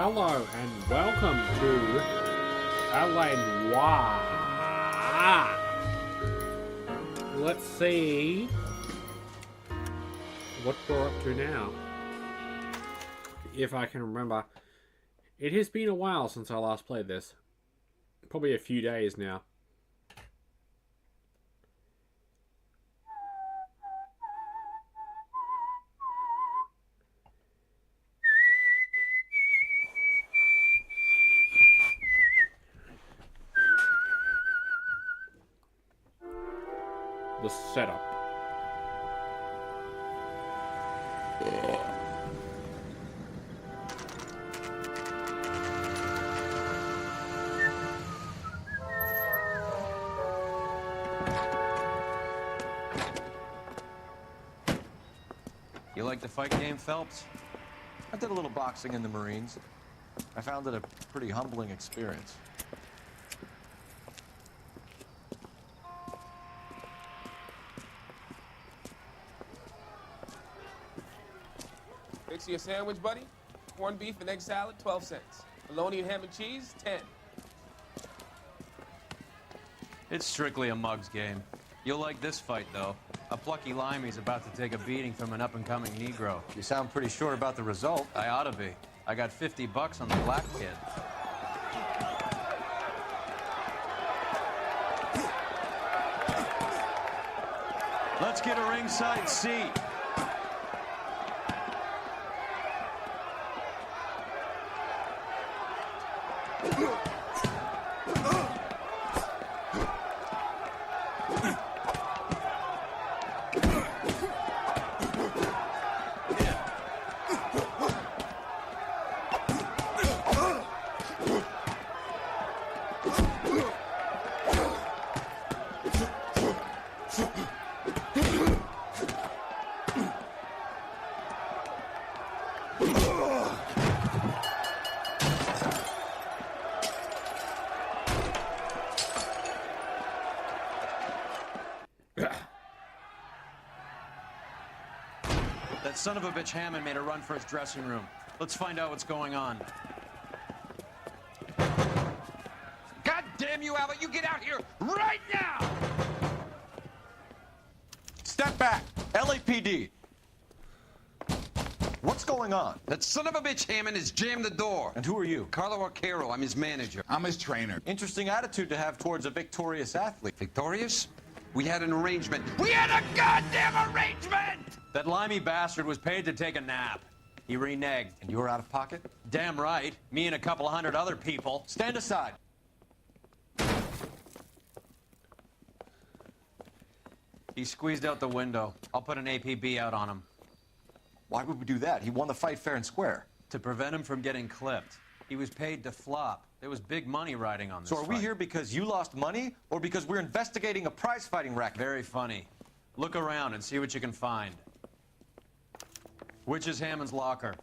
Hello and welcome to L.A Noire. Let's see what we're up to now. If I can remember. It has been a while since I last played this. Probably a few days now. The setup. You like the fight game, Phelps? I did a little boxing in the Marines. I found it a pretty humbling experience. Fix you a sandwich, buddy? Corned beef and egg salad, 12 cents. Bologna and ham and cheese, 10. It's strictly a mug's game. You'll like this fight, though. A plucky limey's about to take a beating from an up-and-coming Negro. You sound pretty sure about the result. I ought to be. I got $50 on the black kid. Let's get a ringside seat. That son of a bitch Hammond made a run for his dressing room. Let's find out what's going on. God damn you, Albert! You get out here right now! Step back! LAPD! What's going on? That son of a bitch Hammond has jammed the door. And who are you? Carlo Arcaro, I'm his manager. I'm his trainer. Interesting attitude to have towards a victorious athlete. Victorious? We had an arrangement. We had a goddamn arrangement! That limey bastard was paid to take a nap. He reneged. And you were out of pocket? Damn right. Me and a couple of hundred other people. Stand aside. He squeezed out the window. I'll put an APB out on him. Why would we do that? He won the fight fair and square. To prevent him from getting clipped. He was paid to flop. There was big money riding on this So are we fight. here because you lost money or because we're investigating a prize fighting racket? Very funny. Look around and see what you can find. Which is Hammond's locker?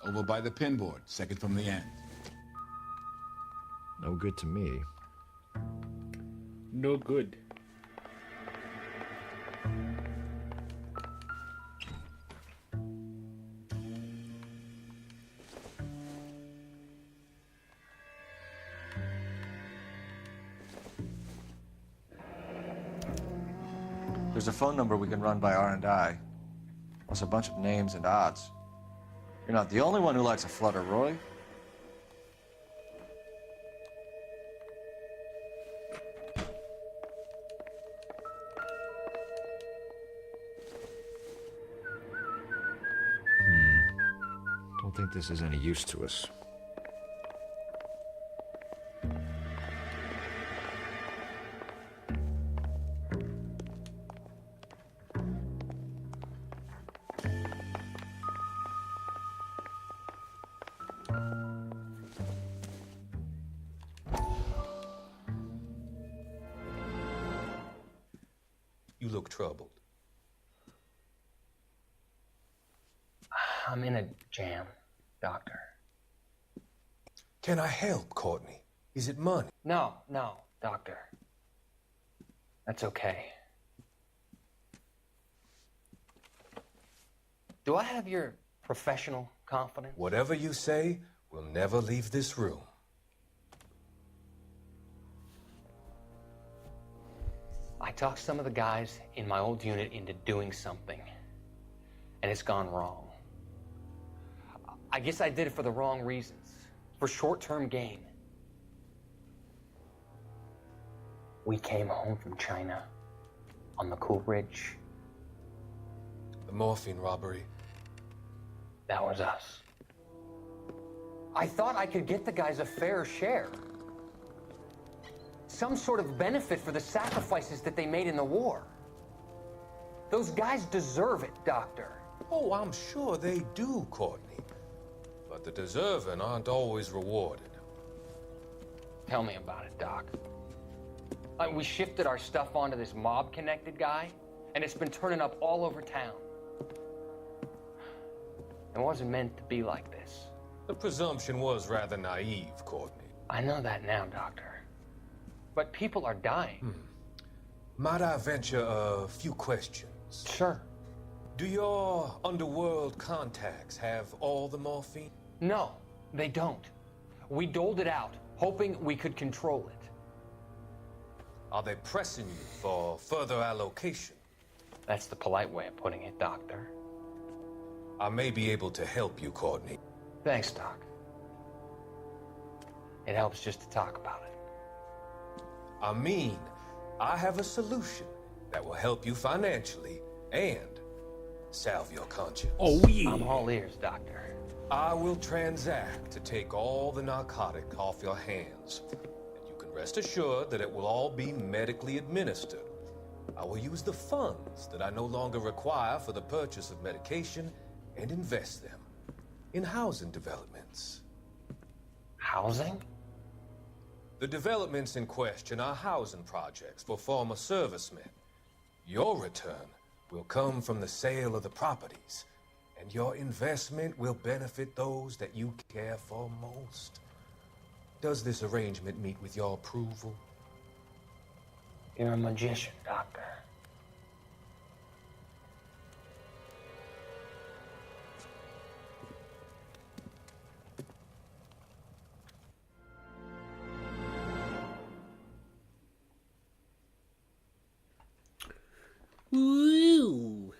Over by the pinboard, second from the end. No good to me. No good. There's a phone number we can run by R&I. Plus a bunch of names and odds. You're not the only one who likes a flutter, Roy. Don't think this is any use to us. You look troubled. I'm in a jam, Doctor. Can I help, Courtney? Is it money? No, Doctor. That's okay. Do I have your professional confidence? Whatever you say, will never leave this room. I talked some of the guys in my old unit into doing something, and it's gone wrong. I guess I did it for the wrong reasons, for short-term gain. We came home from China on the Cool Ridge. The morphine robbery. That was us. I thought I could get the guys a fair share. Some sort of benefit for the sacrifices that they made in the war. Those guys deserve it, Doctor. Oh, I'm sure they do, Courtney. But the deserving aren't always rewarded. Tell me about it, Doc. We shifted our stuff onto this mob-connected guy, and it's been turning up all over town. It wasn't meant to be like this. The presumption was rather naive, Courtney. I know that now, Doctor. But people are dying. Might I venture a few questions? Sure. Do your underworld contacts have all the morphine? No, they don't. We doled it out, hoping we could control it. Are they pressing you for further allocation? That's the polite way of putting it, Doctor. I may be able to help you, Courtney. Thanks, Doc. It helps just to talk about it. I mean, I have a solution that will help you financially and salve your conscience. Oh, yeah. I'm all ears, Doctor. I will transact to take all the narcotic off your hands. And you can rest assured that it will all be medically administered. I will use the funds that I no longer require for the purchase of medication and invest them in housing developments. Housing? The developments in question are housing projects for former servicemen. Your return will come from the sale of the properties, and your investment will benefit those that you care for most. Does this arrangement meet with your approval? You're a magician, Doctor. Woo!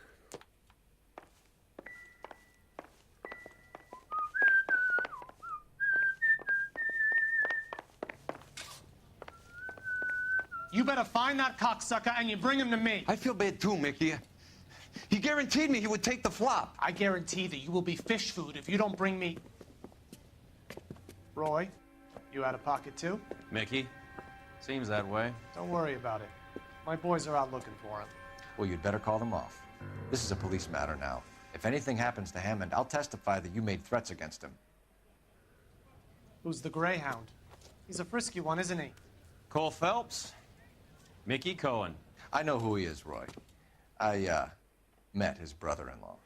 You better find that cocksucker and you bring him to me. I feel bad too, Mickey. He guaranteed me he would take the flop. I guarantee that you will be fish food if you don't bring me... Roy, you out of pocket too? Mickey? Seems that way. Don't worry about it. My boys are out looking for him. Well, you'd better call them off. This is a police matter now. If anything happens to Hammond, I'll testify that you made threats against him. Who's the Greyhound? He's a frisky one, isn't he? Cole Phelps? Mickey Cohen. I know who he is, Roy. I, met his brother-in-law.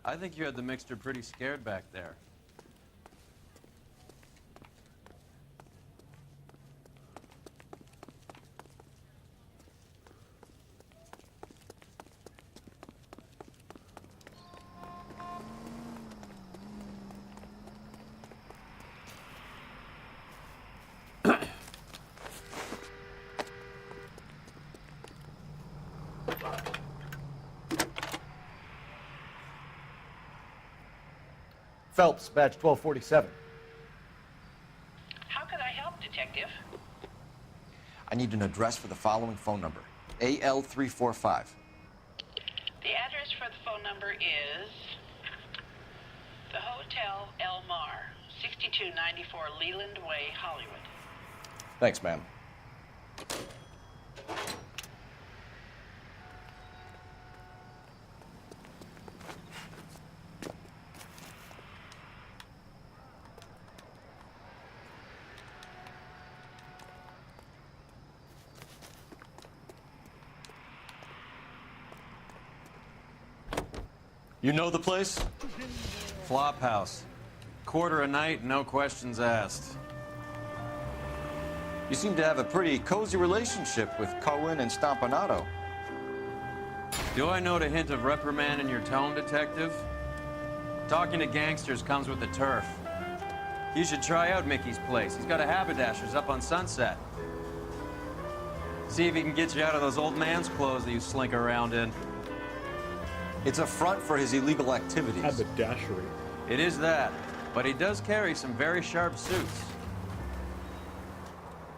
I think you had the mixture pretty scared back there. Phelps, badge 1247. How can I help, Detective? I need an address for the following phone number. AL345. The address for the phone number is the Hotel L Noire, 6294 Leland Way, Hollywood. Thanks, ma'am. You know the place? Flop house. Quarter a night, no questions asked. You seem to have a pretty cozy relationship with Cohen and Stompanato. Do I note a hint of reprimand in your tone, Detective? Talking to gangsters comes with the turf. You should try out Mickey's place. He's got a haberdasher's up on Sunset. See if he can get you out of those old man's clothes that you slink around in. It's a front for his illegal activities. Haberdashery. It is that, but he does carry some very sharp suits.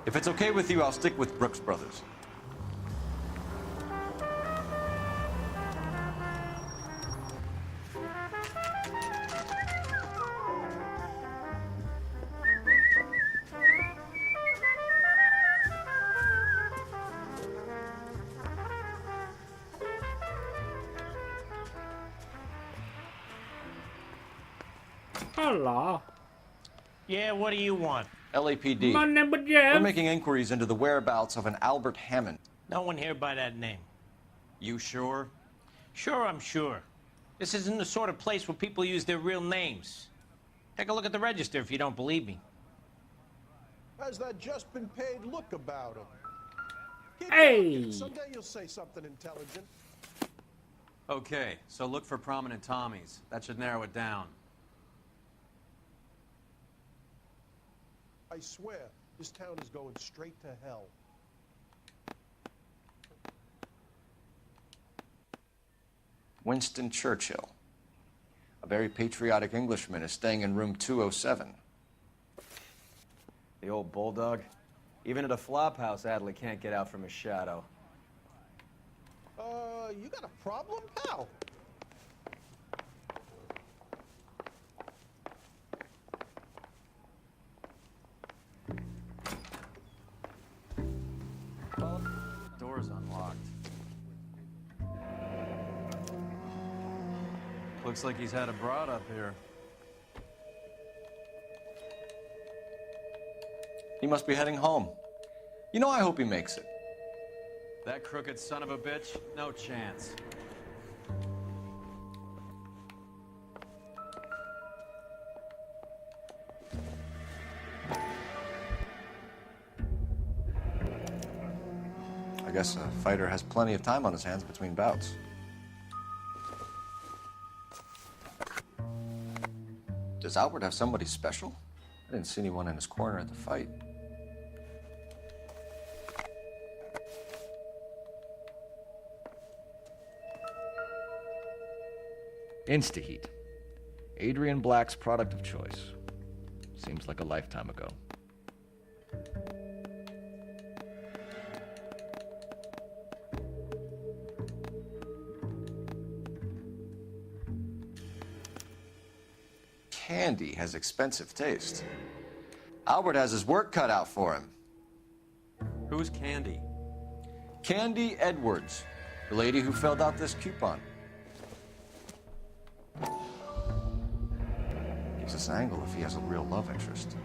If it's okay with you, I'll stick with Brooks Brothers. Hello. Yeah, what do you want? LAPD. My name is Jeff. We're making inquiries into the whereabouts of an Albert Hammond. No one here by that name. You sure? Sure, I'm sure. This isn't the sort of place where people use their real names. Take a look at the register if you don't believe me. How's that just been paid look about him? Keep Hey! talking. Someday you'll say something intelligent. Okay, so look for prominent Tommies. That should narrow it down. I swear, this town is going straight to hell. Winston Churchill. A very patriotic Englishman is staying in room 207. The old bulldog. Even at a flop house, Adley can't get out from his shadow. You got a problem, pal? Door's unlocked. Looks like he's had a broad up here. He must be heading home. You know, I hope he makes it. That crooked son of a bitch, no chance. I guess a fighter has plenty of time on his hands between bouts. Does Albert have somebody special? I didn't see anyone in his corner at the fight. Instaheat. Adrian Black's product of choice. Seems like a lifetime ago. Candy has expensive taste. Albert has his work cut out for him. Who's Candy? Candy Edwards, the lady who filled out this coupon. Gives us an angle if he has a real love interest.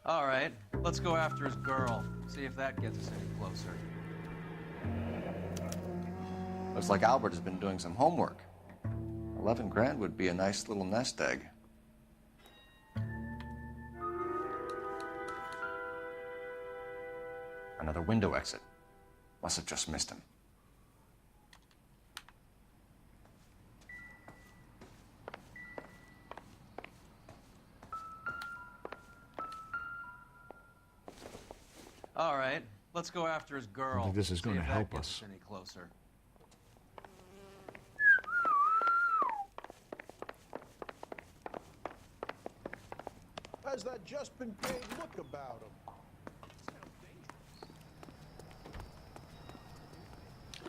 All right, let's go after his girl. See if that gets us any closer. Looks like Albert has been doing some homework. 11 grand would be a nice little nest egg. Another window exit. Must have just missed him. All right, let's go after his girl. I think this is See going to if that help gets us. Any closer? How's that just been paid look about him?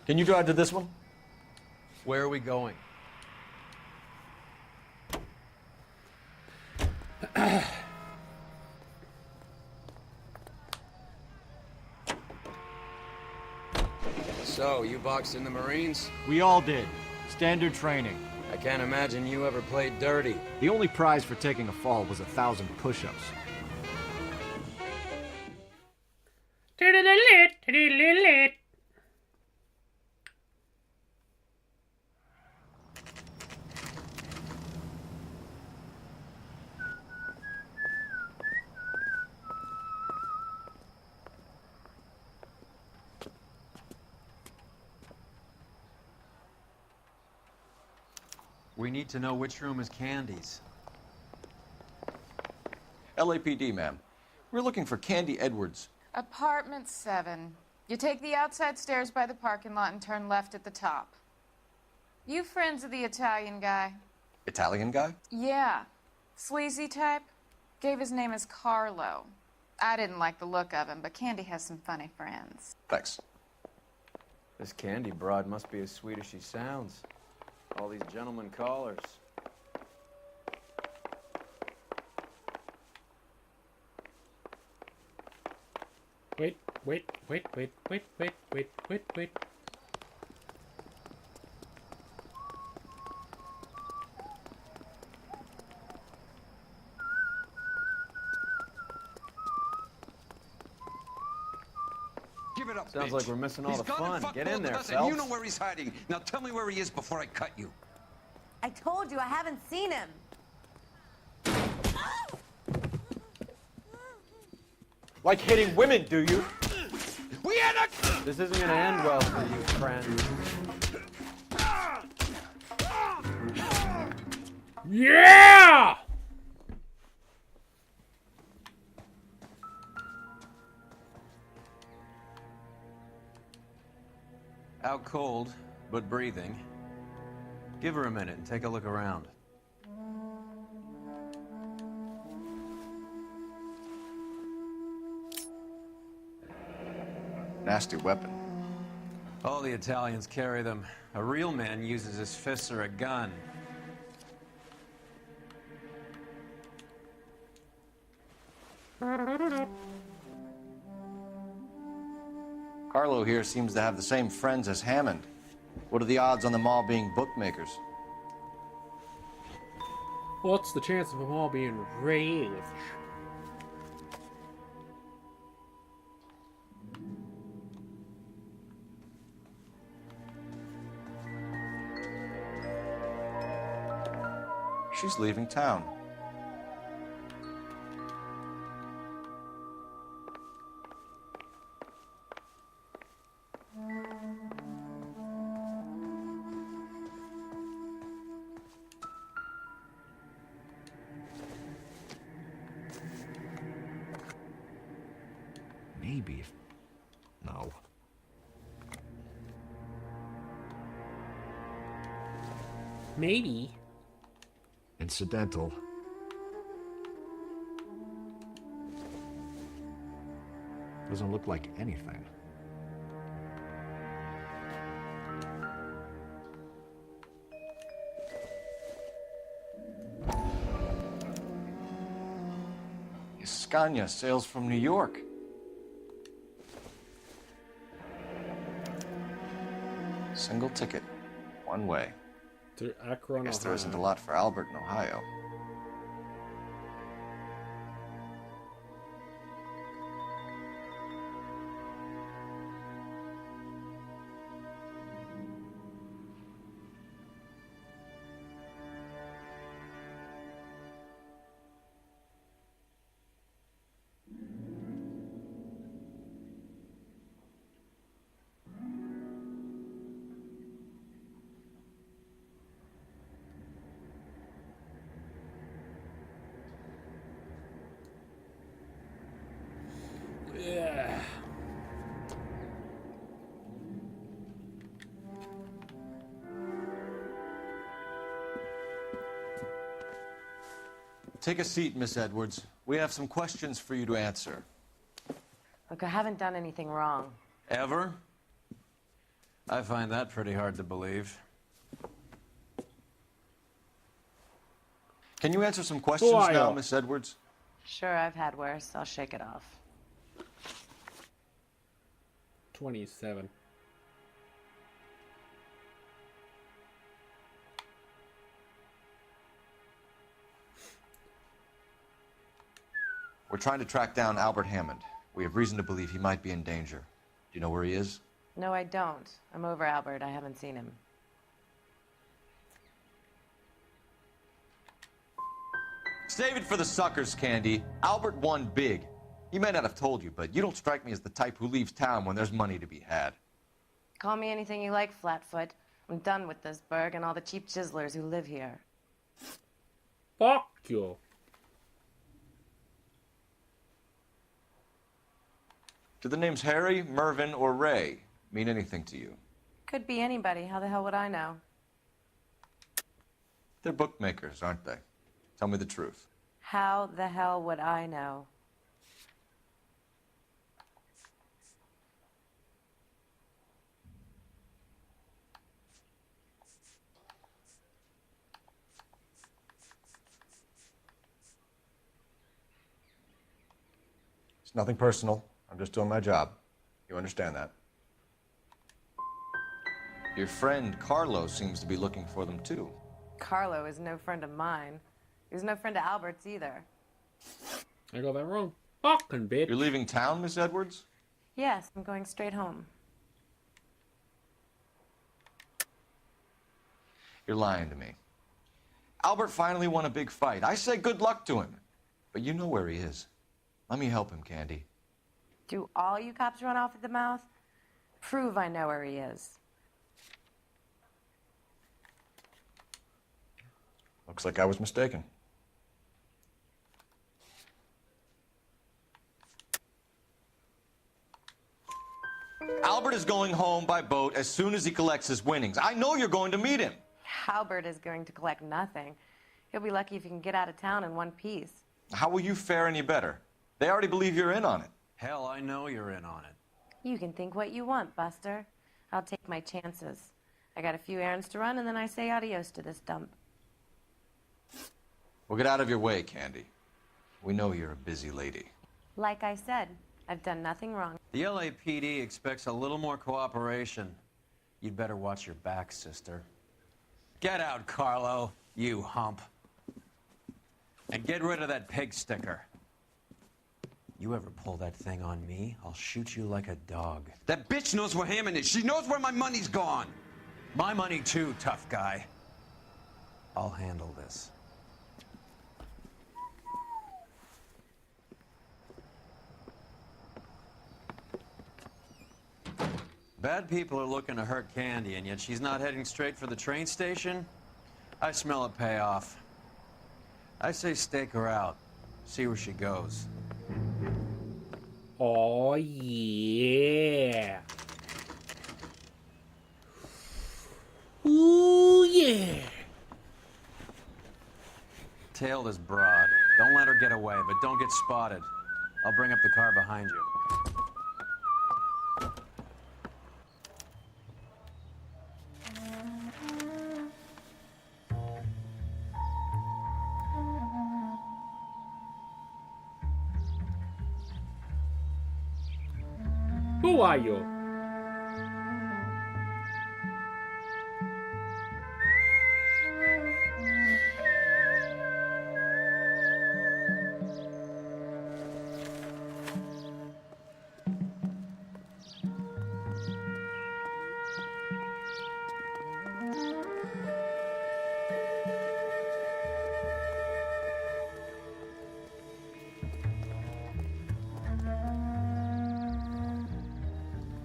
Can you drive to this one? Where are we going? So, you boxed in the Marines? We all did. Standard training. I can't imagine you ever played dirty. The only prize for taking a fall was 1,000 push-ups. We need to know which room is Candy's. LAPD, ma'am. We're looking for Candy Edwards. Apartment 7. You take the outside stairs by the parking lot and turn left at the top. You friends of the Italian guy? Italian guy? Yeah. Sleazy type. Gave his name as Carlo. I didn't like the look of him, but Candy has some funny friends. Thanks. This Candy broad must be as sweet as she sounds. All these gentlemen callers. Wait. Give it up, Sounds bitch. like we're missing all He's the gone and fun. fucked Get both in there, of us, and Phelps. you know where he's hiding. Now tell me where he is before I cut you. I told you I haven't seen him. Like hitting women, do you? We had a... This isn't gonna end well for you, friend. Yeah! Out cold, but breathing. Give her a minute and take a look around. Nasty weapon. All the Italians carry them. A real man uses his fists or a gun. Carlo here seems to have the same friends as Hammond. What are the odds on them all being bookmakers? What's the chance of them all being rich? She's leaving town. Maybe if... No. Maybe. Incidental. Doesn't look like anything. Scania sails from New York. Single ticket, one way. To Akron, Guess there Ohio. isn't a lot for Albert in Ohio. Yeah. Take a seat, Miss Edwards. We have some questions for you to answer. Look, I haven't done anything wrong. Ever? I find that pretty hard to believe. Can you answer some questions now, Miss Edwards? Sure, I've had worse. I'll shake it off. 27. We're trying to track down Albert Hammond. We have reason to believe he might be in danger. Do you know where he is? No, I don't. I'm over Albert. I haven't seen him. Save it for the suckers, Candy. Albert won big. He may not have told you, but you don't strike me as the type who leaves town when there's money to be had. Call me anything you like, Flatfoot. I'm done with this burg and all the cheap chiselers who live here. Fuck you. Do the names Harry, Mervyn, or Ray mean anything to you? Could be anybody. How the hell would I know? They're bookmakers, aren't they? Tell me the truth. How the hell would I know? It's nothing personal. I'm just doing my job. You understand that? Your friend Carlo seems to be looking for them too. Carlo is no friend of mine. He was no friend of Albert's either. I got that wrong. Fucking bitch. You're leaving town, Miss Edwards? Yes, I'm going straight home. You're lying to me. Albert finally won a big fight. I say good luck to him. But you know where he is. Let me help him, Candy. Do all you cops run off at the mouth? Prove I know where he is. Looks like I was mistaken. Albert is going home by boat as soon as he collects his winnings. I know you're going to meet him. Albert is going to collect nothing. He'll be lucky if he can get out of town in one piece. How will you fare any better? They already believe you're in on it. Hell, I know you're in on it. You can think what you want, Buster. I'll take my chances. I got a few errands to run, and then I say adios to this dump. We'll get out of your way, Candy. We know you're a busy lady. Like I said, I've done nothing wrong. The LAPD expects a little more cooperation. You'd better watch your back, sister. Get out, Carlo, you hump. And get rid of that pig sticker. You ever pull that thing on me, I'll shoot you like a dog. That bitch knows where Hammond is. She knows where my money's gone. My money too, tough guy. I'll handle this. Bad people are looking to hurt Candy, and yet she's not heading straight for the train station? I smell a payoff. I say stake her out. See where she goes. Oh, yeah. Ooh, yeah. Tail this broad. Don't let her get away, but don't get spotted. I'll bring up the car behind you. Who are you?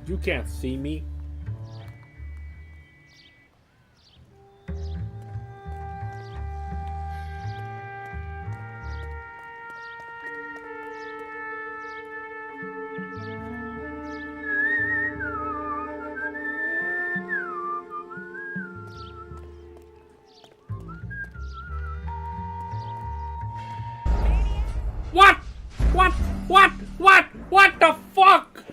You can't see me. What? What? What? What? What the fuck?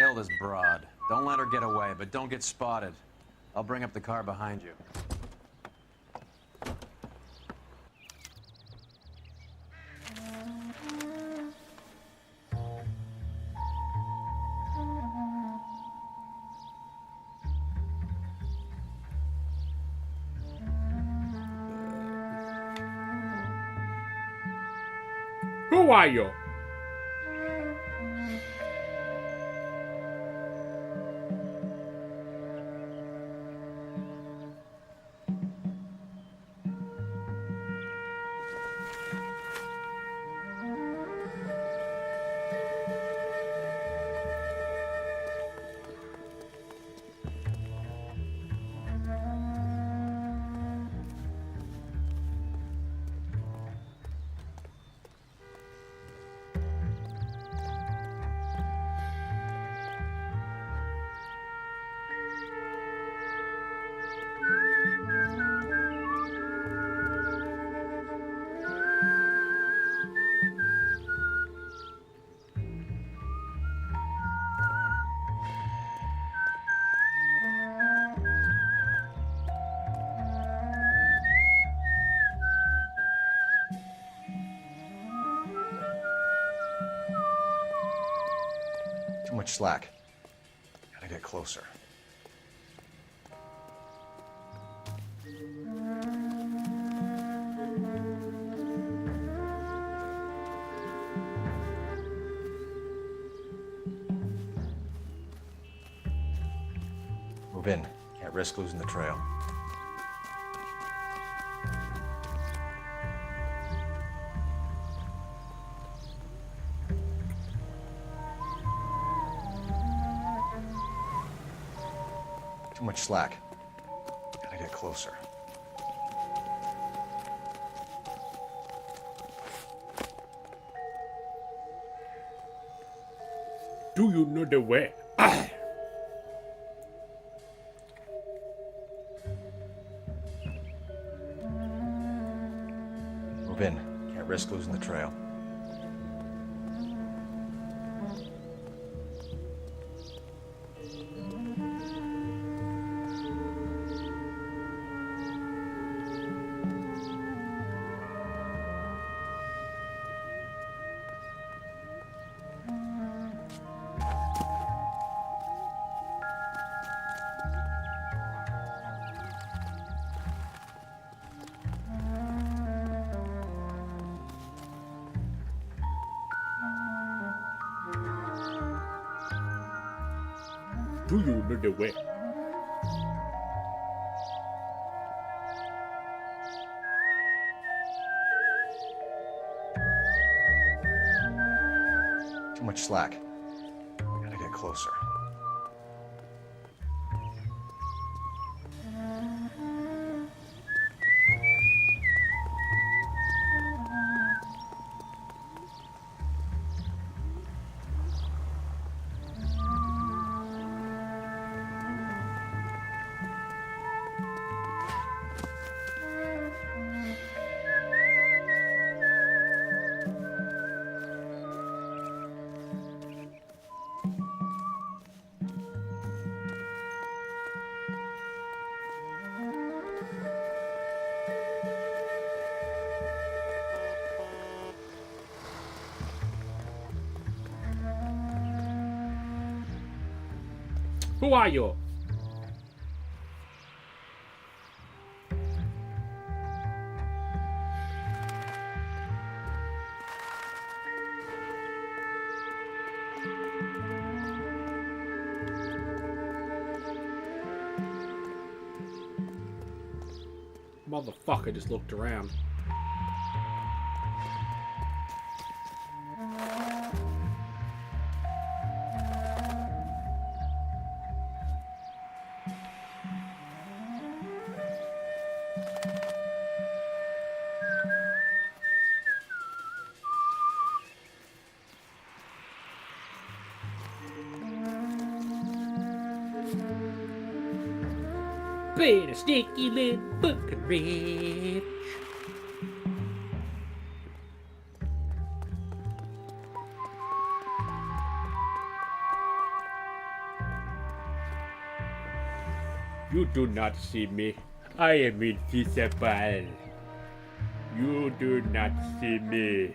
nail this broad. Don't let her get away, but don't get spotted. I'll bring up the car behind you. Who are you? Too much slack. Gotta get closer. Move in. Can't risk losing the trail. Too much slack. Gotta get closer. Do you know the way? Move in. Can't risk losing the trail. Do you know the way? Too much slack. Gotta get closer. Who are you? Motherfucker just looked around. Been a sticky little fucking bitch. You do not see me. I am invisible. You do not see me.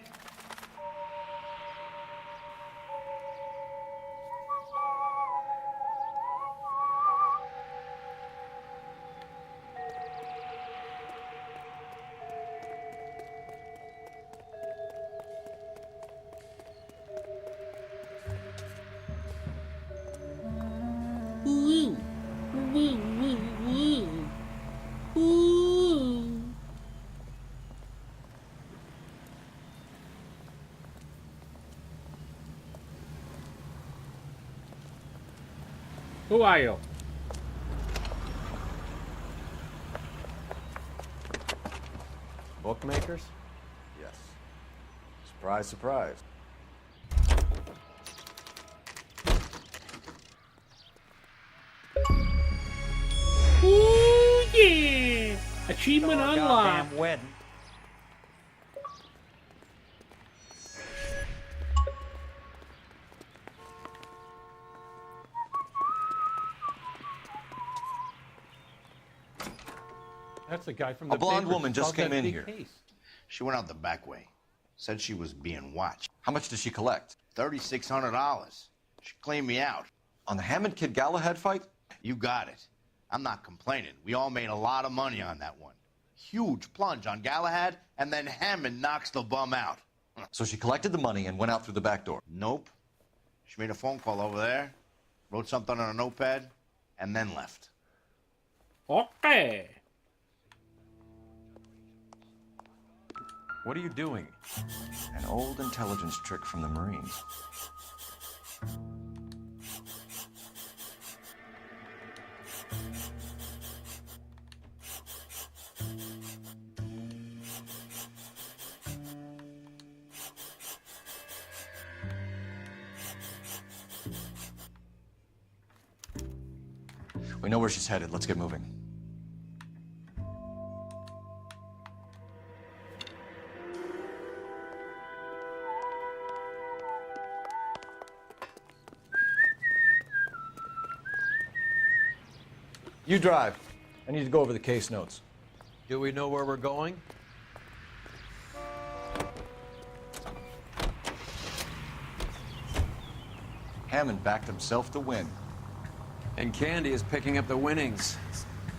Who are you? Bookmakers? Yes. Surprise, surprise. Ooh, yeah! Achievement Our unlocked. goddamn wedding. That's the guy from A the blonde paper woman who just solved that came in big here. case. She went out the back way. Said she was being watched. How much did she collect? $3,600. She cleaned me out. On the Hammond Kid Galahad fight? You got it. I'm not complaining. We all made a lot of money on that one. Huge plunge on Galahad, and then Hammond knocks the bum out. So she collected the money and went out through the back door? Nope. She made a phone call over there, wrote something on a notepad, and then left. Okay. What are you doing? An old intelligence trick from the Marines. We know where she's headed. Let's get moving. You drive. I need to go over the case notes. Do we know where we're going? Hammond backed himself to win. And Candy is picking up the winnings.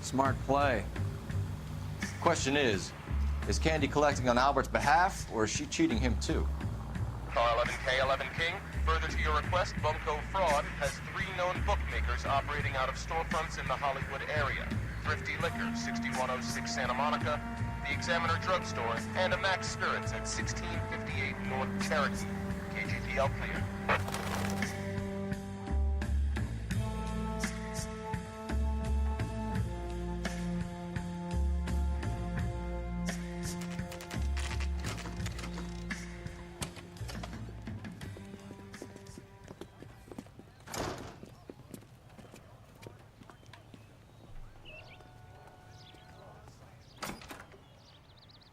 Smart play. Question is Candy collecting on Albert's behalf, or is she cheating him too? Car 11K, 11 King. Further to your request, Bumco Fraud has 3 known bookmakers operating out of storefronts in the Hollywood area. Thrifty Liquor, 6106 Santa Monica, the Examiner Drugstore, and a Max Spirits at 1658 North Cherokee. KGPL clear.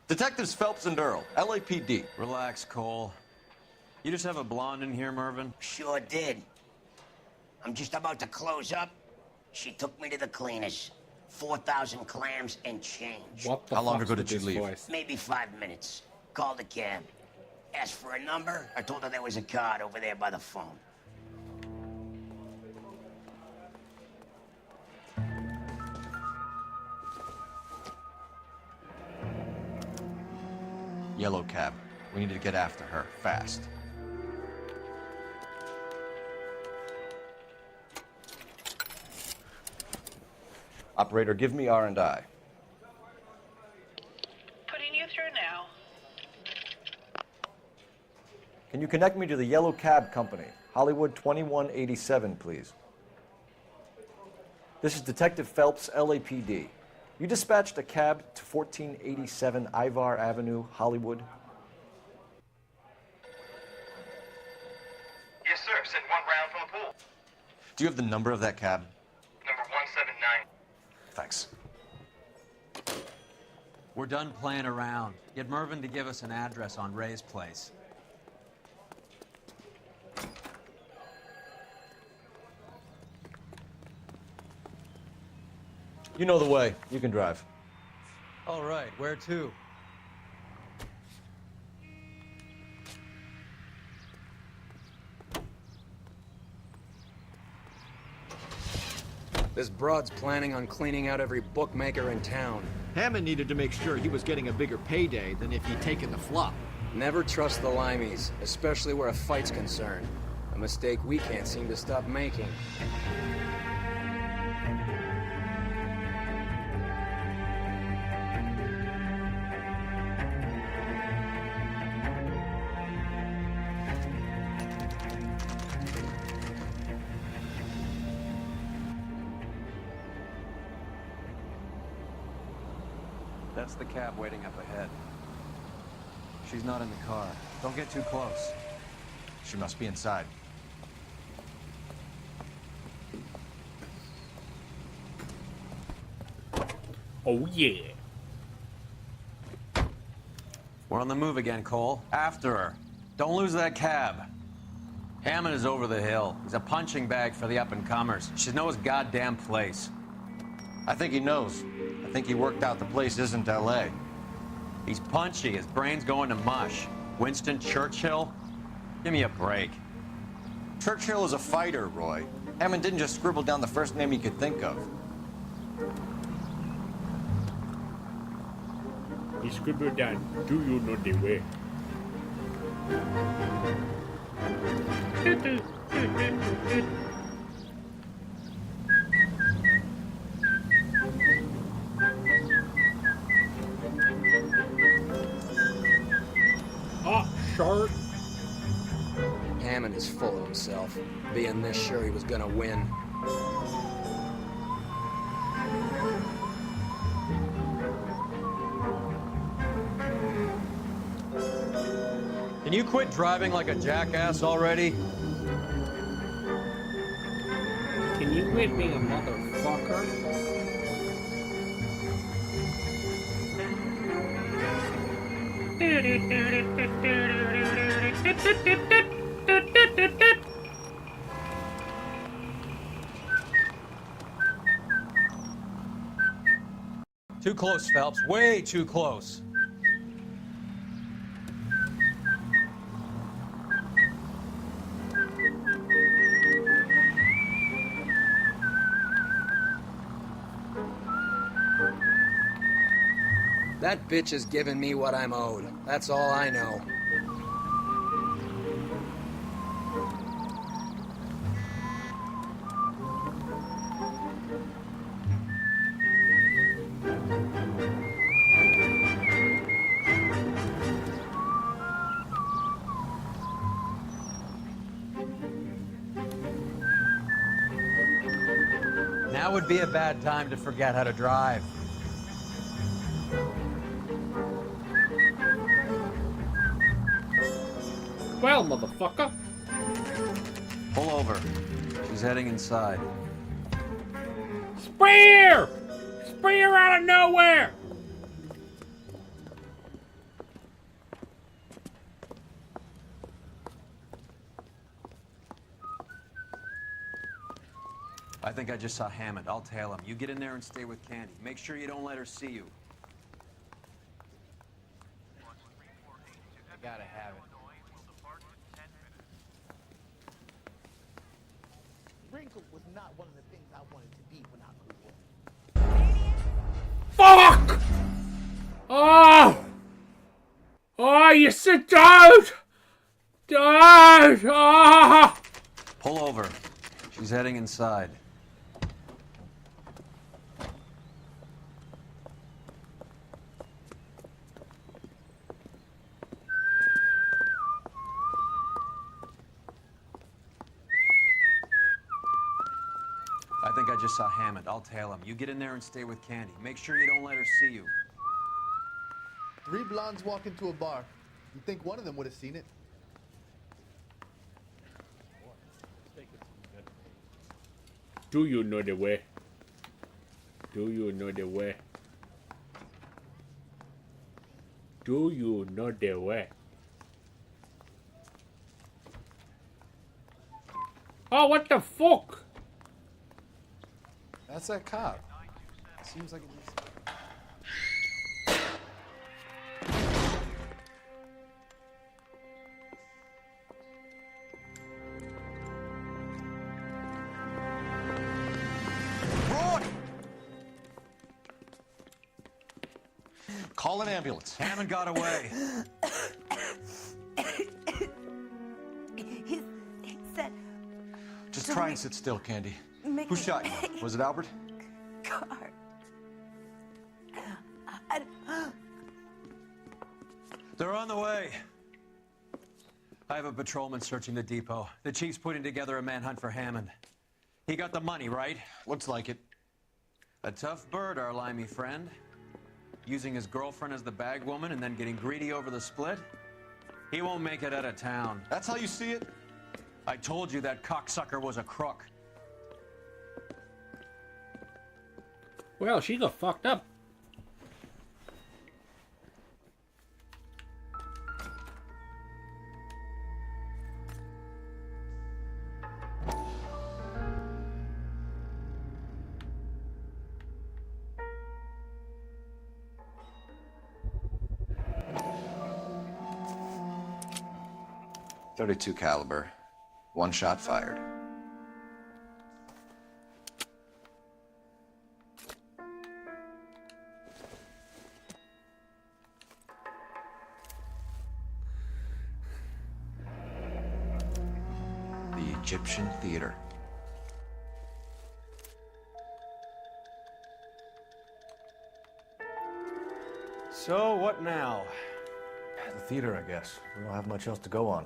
Detectives Phelps and Earl, LAPD. Relax, Cole. You just have a blonde in here, Mervyn? Sure did. I'm just about to close up. She took me to the cleaners. 4,000 clams and change. What the How long fuck's ago with did you this leave? voice? Maybe 5 minutes. Called a cab. Asked for a number. I told her there was a card over there by the phone. Yellow cab. We need to get after her, fast. Operator, give me R&I. Putting you through now. Can you connect me to the Yellow Cab Company? Hollywood 2187, please. This is Detective Phelps, LAPD. You dispatched a cab to 1487 Ivar Avenue, Hollywood. Yes, sir. Sent one round from the pool. Do you have the number of that cab? Number 179. Thanks. We're done playing around. Get Mervyn to give us an address on Ray's place. You know the way. You can drive. All right, where to? This broad's planning on cleaning out every bookmaker in town. Hammond needed to make sure he was getting a bigger payday than if he'd taken the flop. Never trust the limeys, especially where a fight's concerned. A mistake we can't seem to stop making. That's the cab waiting up ahead. She's not in the car. Don't get too close. She must be inside. Oh, yeah. We're on the move again, Cole. After her. Don't lose that cab. Hammond is over the hill. He's a punching bag for the up-and-comers. She knows his goddamn place. I think he knows. I think he worked out the place isn't L.A. He's punchy. His brain's going to mush. Winston Churchill? Give me a break. Churchill is a fighter, Roy. Hammond didn't just scribble down the first name he could think of. He scribbled down, do you know the way? Oh, short. Hammond is full of himself, being this sure he was gonna win. Can you quit driving like a jackass already? Can you quit being a motherfucker? Too close, Phelps. Way too close. That bitch is giving me what I'm owed. That's all I know. Now would be a bad time to forget how to drive. Well, motherfucker. Pull over. She's heading inside. Spear! Spear out of nowhere! I think I just saw Hammond. I'll tail him. You get in there and stay with Candy. Make sure you don't let her see you. I gotta have it. Wrinkle was not one of the things I wanted to be when I grew up. Fuck! Oh! Oh, you sit down! Down! Oh! Pull over. She's heading inside. I think I just saw Hammond. I'll tail him. You get in there and stay with Candy. Make sure you don't let her see you. 3 blondes walk into a bar. You think one of them would have seen it? Do you know the way? Do you know the way? Do you know the way? Oh, what the fuck? That's that cop. Seems like it needs. Call an ambulance. Hammond got away. He said... Just try and sit still, Candy. Mickey. Who shot you? Was it Albert? Car. They're on the way. I have a patrolman searching the depot. The chief's putting together a manhunt for Hammond. He got the money, right? Looks like it. A tough bird, our limey friend. Using his girlfriend as the bag woman and then getting greedy over the split? He won't make it out of town. That's how you see it? I told you that cocksucker was a crook. Well, she's a fucked up. .32 caliber. One shot fired. The Egyptian Theater. So, what now? The theater, I guess. We don't have much else to go on.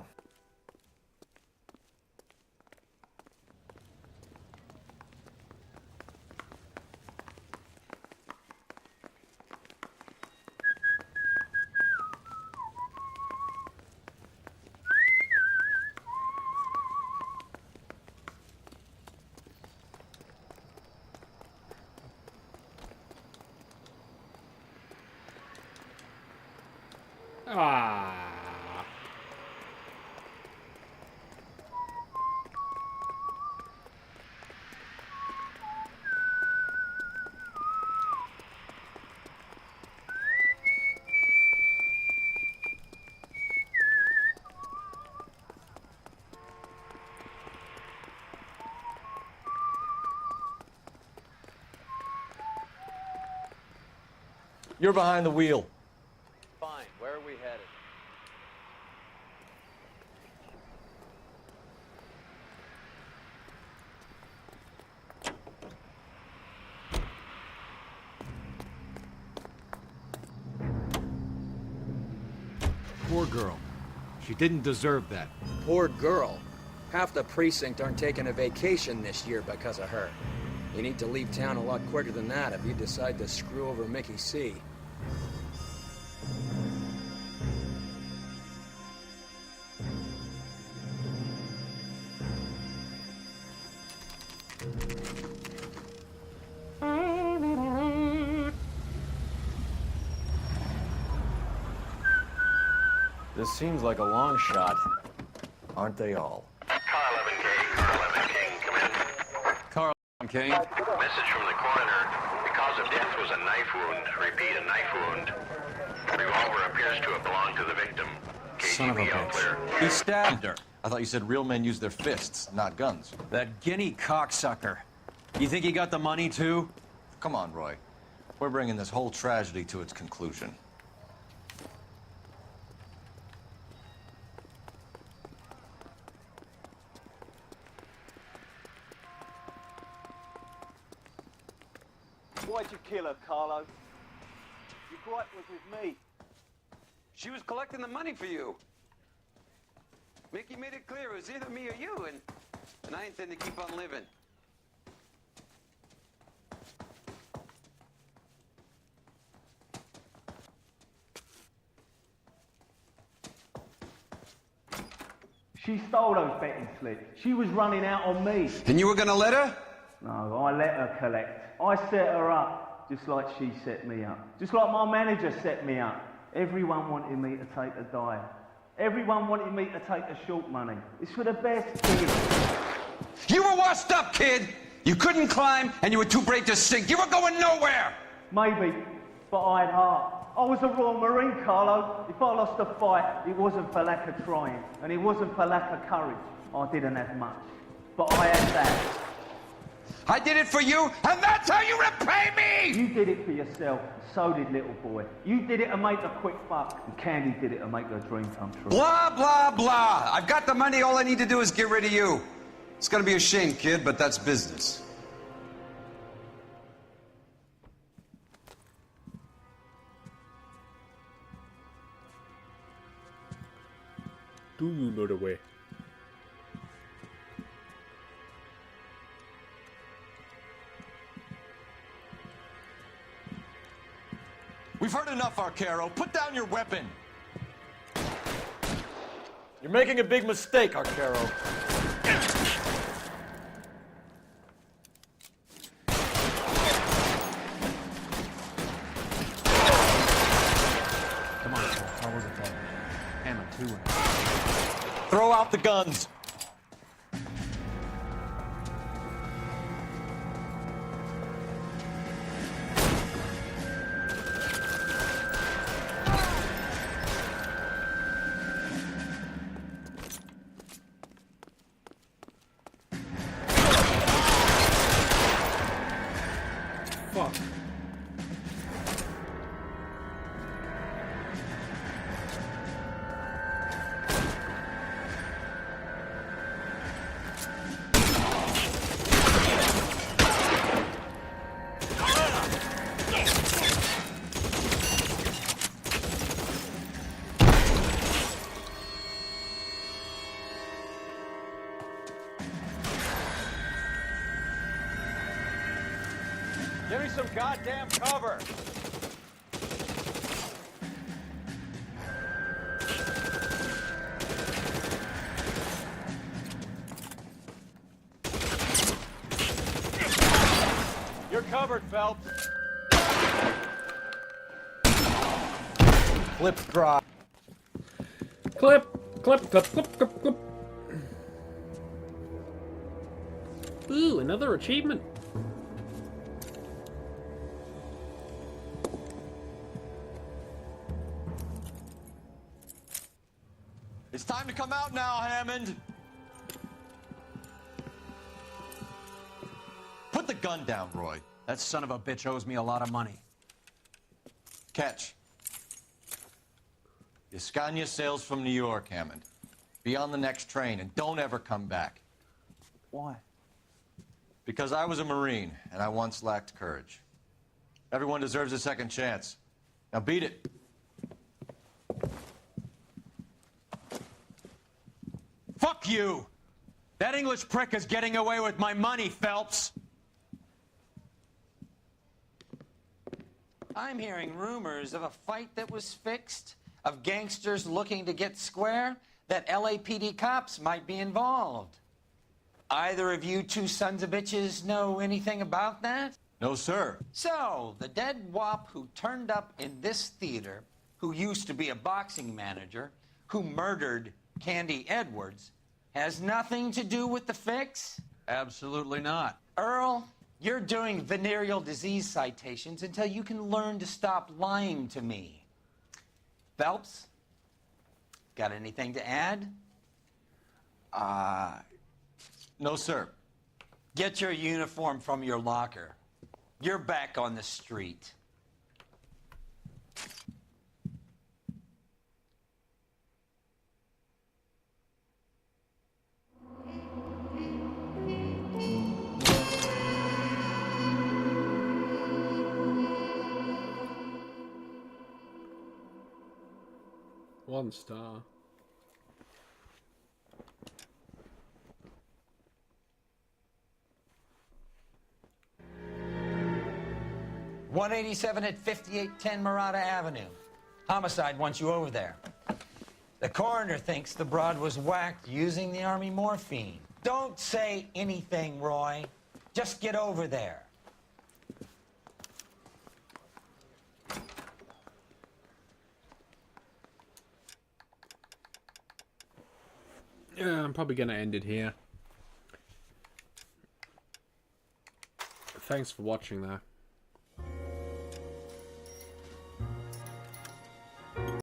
Ah. You're behind the wheel. Fine. Where are we headed? Poor girl. She didn't deserve that. Poor girl. Half the precinct aren't taking a vacation this year because of her. You need to leave town a lot quicker than that if you decide to screw over Mickey C. This seems like a long shot. Aren't they all? Carl King. Message from the coroner. The cause of death was a knife wound. Repeat, a knife wound. Revolver appears to have belonged to the victim. Son of a KGB all clear. bitch. He stabbed her. I thought you said real men use their fists, not guns. That guinea cocksucker. You think he got the money, too? Come on, Roy. We're bringing this whole tragedy to its conclusion. Why'd you kill her, Carlo? Your gripe was with me. She was collecting the money for you. Mickey made it clear it was either me or you, and I intend to keep on living. She stole those betting slips. She was running out on me. And you were gonna let her? No, I let her collect. I set her up, just like she set me up. Just like my manager set me up. Everyone wanted me to take a dive. Everyone wanted me to take the short money. It's for the best kid. You were washed up, kid! You couldn't climb, and you were too brave to sink. You were going nowhere! Maybe, but I had heart. I was a Royal Marine, Carlo. If I lost a fight, it wasn't for lack of trying, and it wasn't for lack of courage. I didn't have much, but I had that. I did it for you, and that's how you repay me! You did it for yourself, so did little boy. You did it to make a quick buck, and Candy did it to make her dream come true. Blah, blah, blah. I've got the money. All I need to do is get rid of you. It's gonna be a shame, kid, but that's business. Do you know the way? We've heard enough, Arcaro. Put down your weapon. You're making a big mistake, Arcaro. Come on, Cole. How was it, Ted? Hammond 2. Throw out the guns. Fuck. Give me some goddamn cover. You're covered, Phelps. Clip drop. Clip, clip, clip, clip, clip, clip. Ooh, another achievement. It's time to come out now, Hammond. Put the gun down, Roy. That son of a bitch owes me a lot of money. Catch. Escania sails from New York, Hammond. Be on the next train and don't ever come back. Why? Because I was a Marine and I once lacked courage. Everyone deserves a second chance. Now beat it. Fuck you! That English prick is getting away with my money, Phelps! I'm hearing rumors of a fight that was fixed, of gangsters looking to get square, that LAPD cops might be involved. Either of you two sons of bitches know anything about that? No, sir. So, the dead wop who turned up in this theater, who used to be a boxing manager, who murdered Candy Edwards, has nothing to do with the fix? Absolutely not. Earl, you're doing venereal disease citations until you can learn to stop lying to me. Phelps, got anything to add? No, sir. Get your uniform from your locker. You're back on the street. One star. .187 at 5810 Murata Avenue. Homicide wants you over there. The coroner thinks the broad was whacked using the Army morphine. Don't say anything, Roy. Just get over there. Yeah, I'm probably going to end it here. Thanks for watching though.